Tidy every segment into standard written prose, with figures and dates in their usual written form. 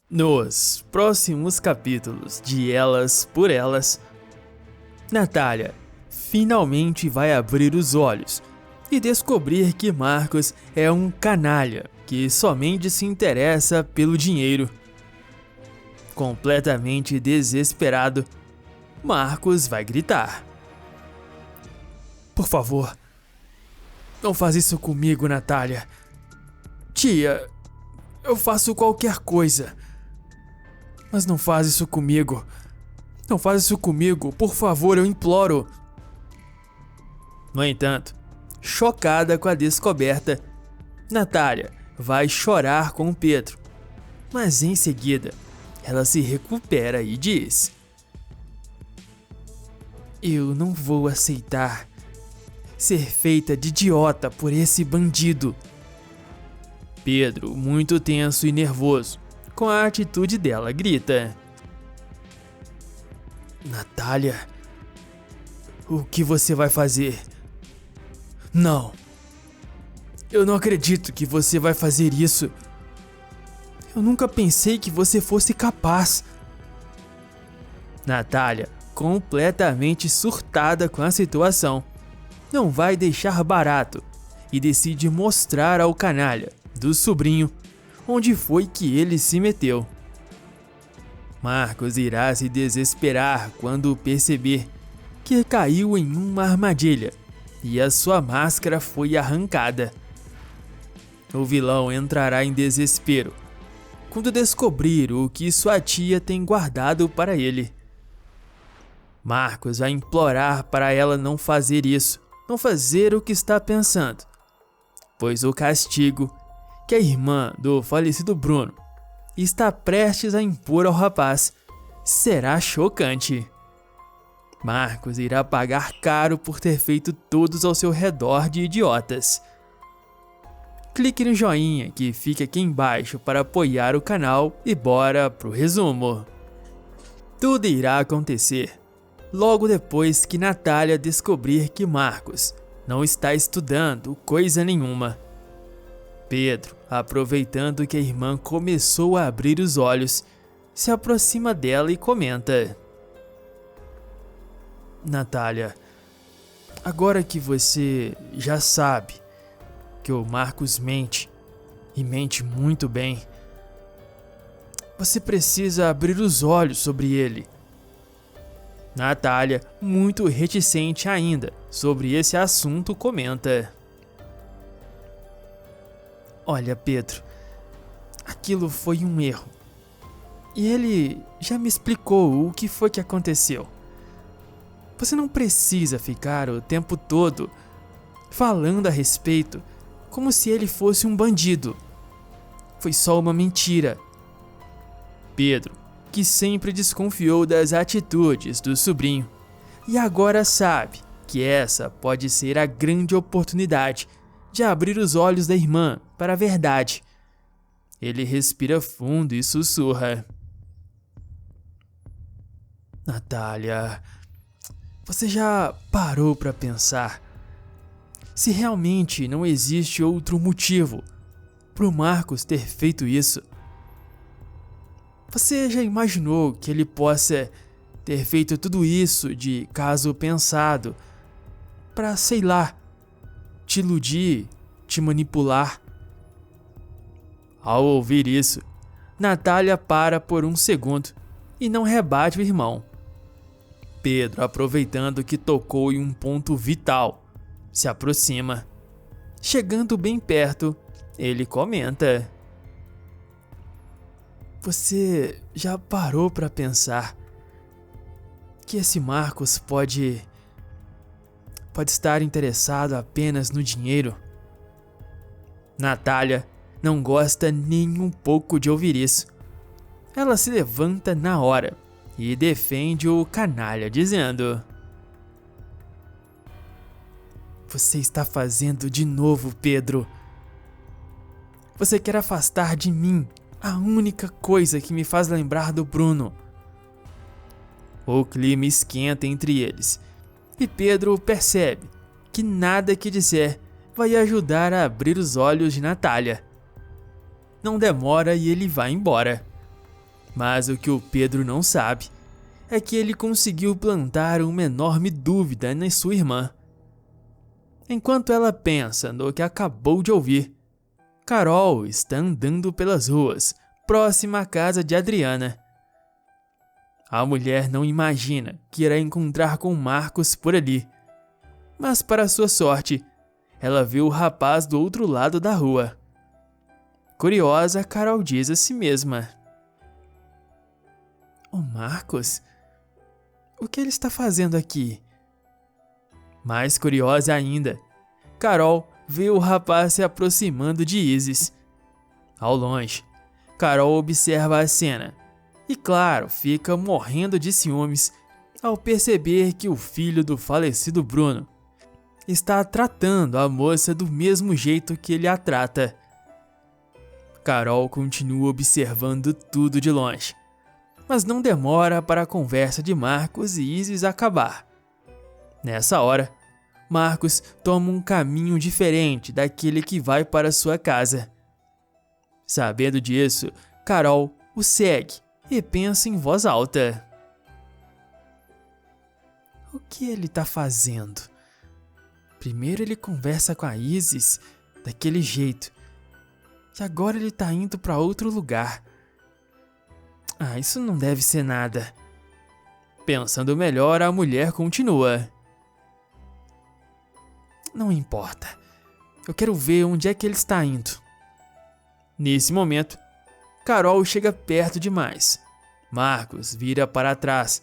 Nos próximos capítulos de Elas por Elas, Natália finalmente vai abrir os olhos e descobrir que Marcos é um canalha que somente se interessa pelo dinheiro. Completamente desesperado, Marcos vai gritar: "Por favor, não faz isso comigo, Natália. Tia, eu faço qualquer coisa. Mas não faz isso comigo. Não faz isso comigo, por favor, eu imploro." No entanto, chocada com a descoberta, Natália vai chorar com Pedro. Mas em seguida, ela se recupera e diz: "Eu não vou aceitar ser feita de idiota por esse bandido." Pedro, muito tenso e nervoso com a atitude dela, grita: "Natália, o que você vai fazer? Não. Eu não acredito que você vai fazer isso. Eu nunca pensei que você fosse capaz." Natália, completamente surtada com a situação, não vai deixar barato e decide mostrar ao canalha do sobrinho onde foi que ele se meteu. Marcos irá se desesperar quando perceber que caiu em uma armadilha e a sua máscara foi arrancada. O vilão entrará em desespero quando descobrir o que sua tia tem guardado para ele. Marcos vai implorar para ela não fazer isso, não fazer o que está pensando, pois o castigo que a irmã do falecido Bruno está prestes a impor ao rapaz será chocante. Marcos irá pagar caro por ter feito todos ao seu redor de idiotas. Clique no joinha que fica aqui embaixo para apoiar o canal e bora pro resumo. Tudo irá acontecer logo depois que Natália descobrir que Marcos não está estudando coisa nenhuma. Pedro, aproveitando que a irmã começou a abrir os olhos, se aproxima dela e comenta: "Natália, agora que você já sabe que o Marcos mente, e mente muito bem, você precisa abrir os olhos sobre ele." Natália, muito reticente ainda sobre esse assunto, comenta: "Olha, Pedro, aquilo foi um erro. E ele já me explicou o que foi que aconteceu. Você não precisa ficar o tempo todo falando a respeito como se ele fosse um bandido. Foi só uma mentira." Pedro, que sempre desconfiou das atitudes do sobrinho, e agora sabe que essa pode ser a grande oportunidade de abrir os olhos da irmã para a verdade. Ele respira fundo e sussurra: "Natália, você já parou para pensar se realmente não existe outro motivo pro Marcos ter feito isso? Você já imaginou que ele possa ter feito tudo isso de caso pensado para, sei lá, te iludir, te manipular?" Ao ouvir isso, Natália para por um segundo e não rebate o irmão. Pedro, aproveitando que tocou em um ponto vital, se aproxima. Chegando bem perto, ele comenta: "Você já parou para pensar que esse Marcos pode estar interessado apenas no dinheiro?" Natália não gosta nem um pouco de ouvir isso. Ela se levanta na hora e defende o canalha, dizendo: "Você está fazendo de novo, Pedro. Você quer afastar de mim a única coisa que me faz lembrar do Bruno." O clima esquenta entre eles e Pedro percebe que nada que disser vai ajudar a abrir os olhos de Natália. Não demora e ele vai embora. Mas o que o Pedro não sabe é que ele conseguiu plantar uma enorme dúvida na sua irmã. Enquanto ela pensa no que acabou de ouvir, Carol está andando pelas ruas, próxima à casa de Adriana. A mulher não imagina que irá encontrar com Marcos por ali, mas para sua sorte, ela vê o rapaz do outro lado da rua. Curiosa, Carol diz a si mesma: "O Marcos? O que ele está fazendo aqui?" Mais curiosa ainda, Carol vê o rapaz se aproximando de Isis. Ao longe, Carol observa a cena e, claro, fica morrendo de ciúmes ao perceber que o filho do falecido Bruno está tratando a moça do mesmo jeito que ele a trata. Carol continua observando tudo de longe, mas não demora para a conversa de Marcos e Isis acabar. Nessa hora, Marcos toma um caminho diferente daquele que vai para sua casa. Sabendo disso, Carol o segue e pensa em voz alta: "O que ele está fazendo? Primeiro ele conversa com a Isis daquele jeito, e agora ele está indo para outro lugar. Isso não deve ser nada." Pensando melhor, a mulher continua: "Não importa. Eu quero ver onde é que ele está indo." Nesse momento, Carol chega perto demais. Marcos vira para trás,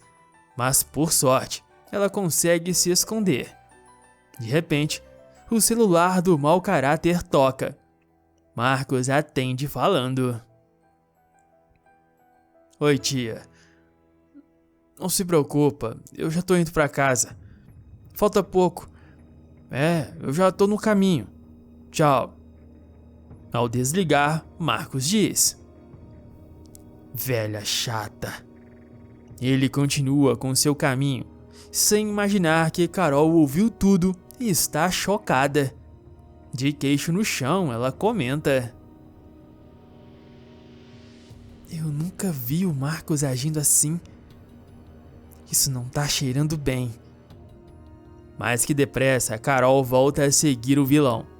mas por sorte, ela consegue se esconder. De repente, o celular do mau caráter toca. Marcos atende falando: "Oi, tia. Não se preocupa, eu já tô indo para casa. Falta pouco. Eu já tô no caminho. Tchau." Ao desligar, Marcos diz: "Velha chata." Ele continua com seu caminho, sem imaginar que Carol ouviu tudo e está chocada. De queixo no chão, ela comenta: "Eu nunca vi o Marcos agindo assim. Isso não tá cheirando bem." Mais que depressa, Carol volta a seguir o vilão.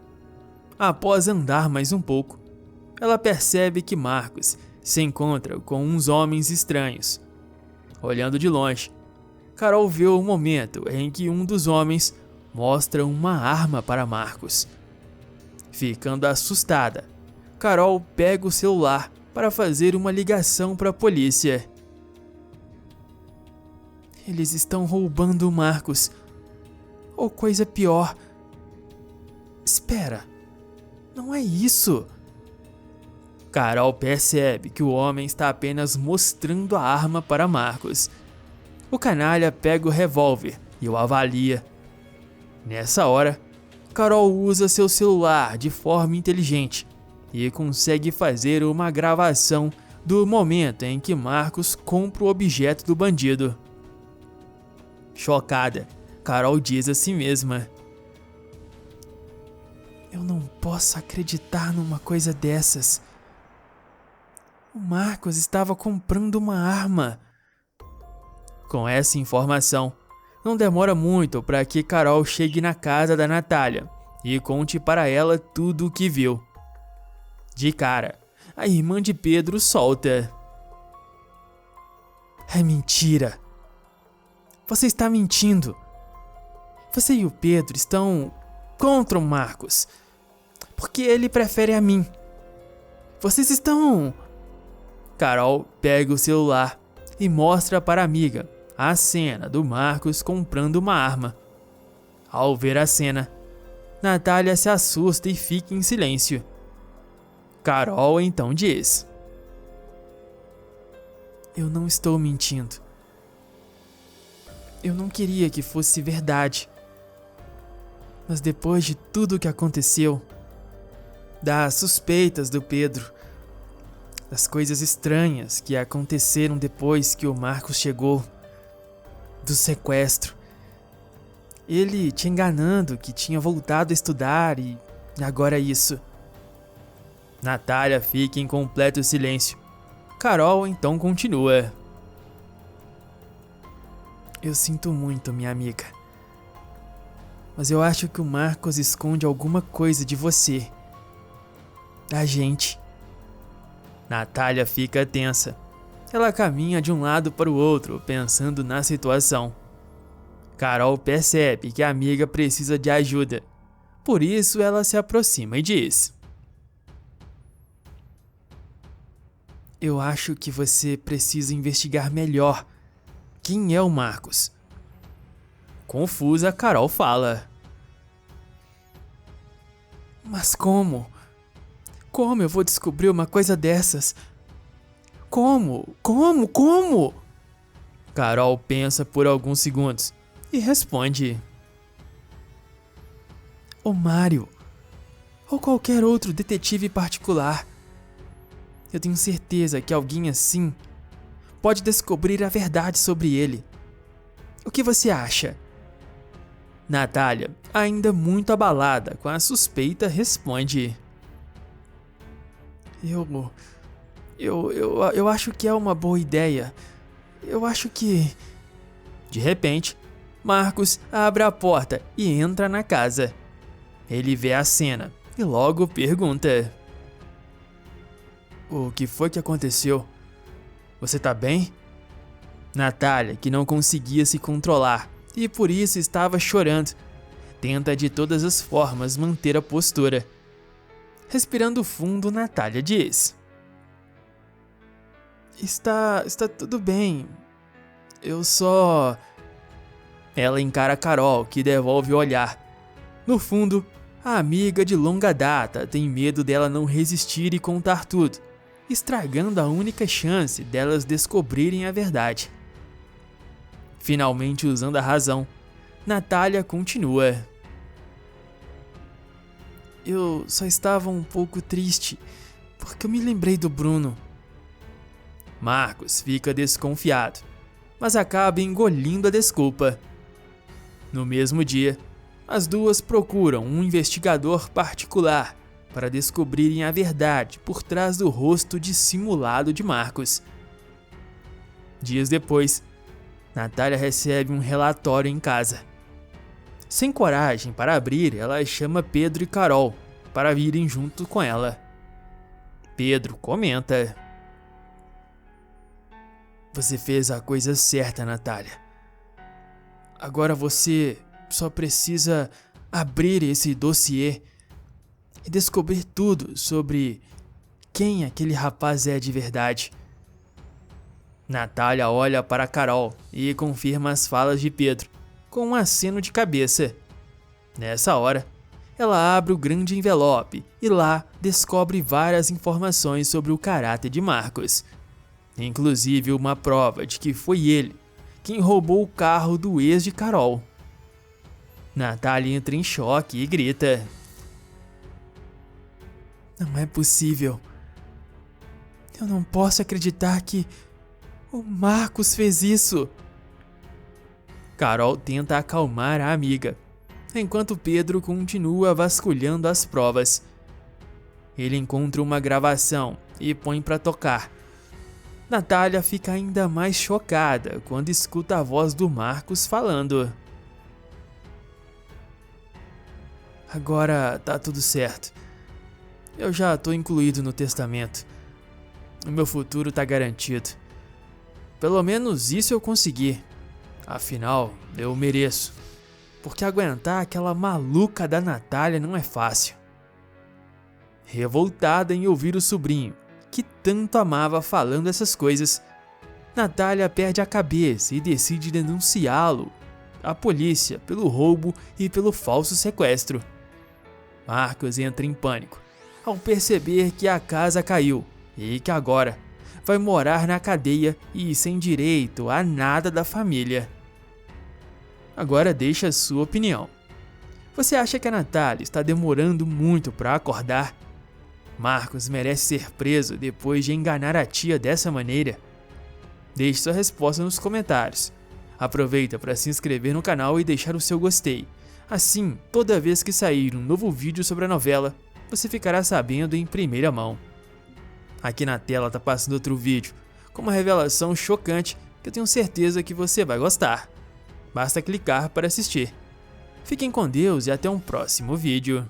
Após andar mais um pouco, ela percebe que Marcos se encontra com uns homens estranhos. Olhando de longe, Carol vê o momento em que um dos homens mostra uma arma para Marcos. Ficando assustada, Carol pega o celular para fazer uma ligação para a polícia. "Eles estão roubando o Marcos. Ou coisa pior. Espera, não é isso." Carol percebe que o homem está apenas mostrando a arma para Marcos. O canalha pega o revólver e o avalia. Nessa hora, Carol usa seu celular de forma inteligente e consegue fazer uma gravação do momento em que Marcos compra o objeto do bandido. Chocada, Carol diz a si mesma: "Eu não posso acreditar numa coisa dessas. O Marcos estava comprando uma arma." Com essa informação, não demora muito para que Carol chegue na casa da Natália e conte para ela tudo o que viu. De cara, a irmã de Pedro solta: "É mentira. Você está mentindo. Você e o Pedro estão contra o Marcos, porque ele prefere a mim. Vocês estão..." Carol pega o celular e mostra para a amiga a cena do Marcos comprando uma arma. Ao ver a cena, Natália se assusta e fica em silêncio. Carol então diz: "Eu não estou mentindo. Eu não queria que fosse verdade. Mas depois de tudo o que aconteceu, das suspeitas do Pedro, das coisas estranhas que aconteceram depois que o Marcos chegou, do sequestro, ele te enganando que tinha voltado a estudar e agora isso." Natália fica em completo silêncio. Carol então continua. Eu sinto muito, minha amiga. Mas eu acho que o Marcos esconde alguma coisa de você. Da gente. Natália fica tensa. Ela caminha de um lado para o outro, pensando na situação. Carol percebe que a amiga precisa de ajuda. Por isso ela se aproxima e diz: Eu acho que você precisa investigar melhor quem é o Marcos. Confusa, Carol fala: Mas como? Como eu vou descobrir uma coisa dessas? Como? Carol pensa por alguns segundos e responde: O Mário, ou qualquer outro detetive particular. Eu tenho certeza que alguém assim pode descobrir a verdade sobre ele. O que você acha? Natália, ainda muito abalada com a suspeita, responde: Eu acho que é uma boa ideia. Eu acho que... De repente, Marcos abre a porta e entra na casa. Ele vê a cena e logo pergunta: O que foi que aconteceu? Você tá bem? Natália, que não conseguia se controlar e por isso estava chorando, tenta de todas as formas manter a postura. Respirando fundo, Natália diz: Está tudo bem. Eu só... Ela encara Carol, que devolve o olhar. No fundo, a amiga de longa data tem medo dela não resistir e contar tudo, estragando a única chance delas descobrirem a verdade. Finalmente usando a razão, Natália continua: Eu só estava um pouco triste, porque eu me lembrei do Bruno. Marcos fica desconfiado, mas acaba engolindo a desculpa. No mesmo dia, as duas procuram um investigador particular para descobrirem a verdade por trás do rosto dissimulado de Marcos. Dias depois, Natália recebe um relatório em casa. Sem coragem para abrir, ela chama Pedro e Carol para virem junto com ela. Pedro comenta: Você fez a coisa certa, Natália. Agora você só precisa abrir esse dossiê e descobrir tudo sobre quem aquele rapaz é de verdade. Natália olha para Carol e confirma as falas de Pedro, com um aceno de cabeça. Nessa hora, ela abre o grande envelope e lá descobre várias informações sobre o caráter de Marcos. Inclusive uma prova de que foi ele quem roubou o carro do ex de Carol. Natália entra em choque e grita: Não é possível. Eu não posso acreditar que o Marcos fez isso. Carol tenta acalmar a amiga, enquanto Pedro continua vasculhando as provas. Ele encontra uma gravação e põe para tocar. Natália fica ainda mais chocada quando escuta a voz do Marcos falando: Agora tá tudo certo. Eu já tô incluído no testamento. O meu futuro tá garantido. Pelo menos isso eu consegui. Afinal, eu mereço. Porque aguentar aquela maluca da Natália não é fácil. Revoltada em ouvir o sobrinho, que tanto amava falando essas coisas, Natália perde a cabeça e decide denunciá-lo à polícia pelo roubo e pelo falso sequestro. Marcos entra em pânico ao perceber que a casa caiu e que agora vai morar na cadeia e sem direito a nada da família. Agora deixa a sua opinião. Você acha que a Natália está demorando muito para acordar? Marcos merece ser preso depois de enganar a tia dessa maneira? Deixe sua resposta nos comentários. Aproveita para se inscrever no canal e deixar o seu gostei. Assim, toda vez que sair um novo vídeo sobre a novela, você ficará sabendo em primeira mão. Aqui na tela tá passando outro vídeo com uma revelação chocante que eu tenho certeza que você vai gostar. Basta clicar para assistir. Fiquem com Deus e até um próximo vídeo.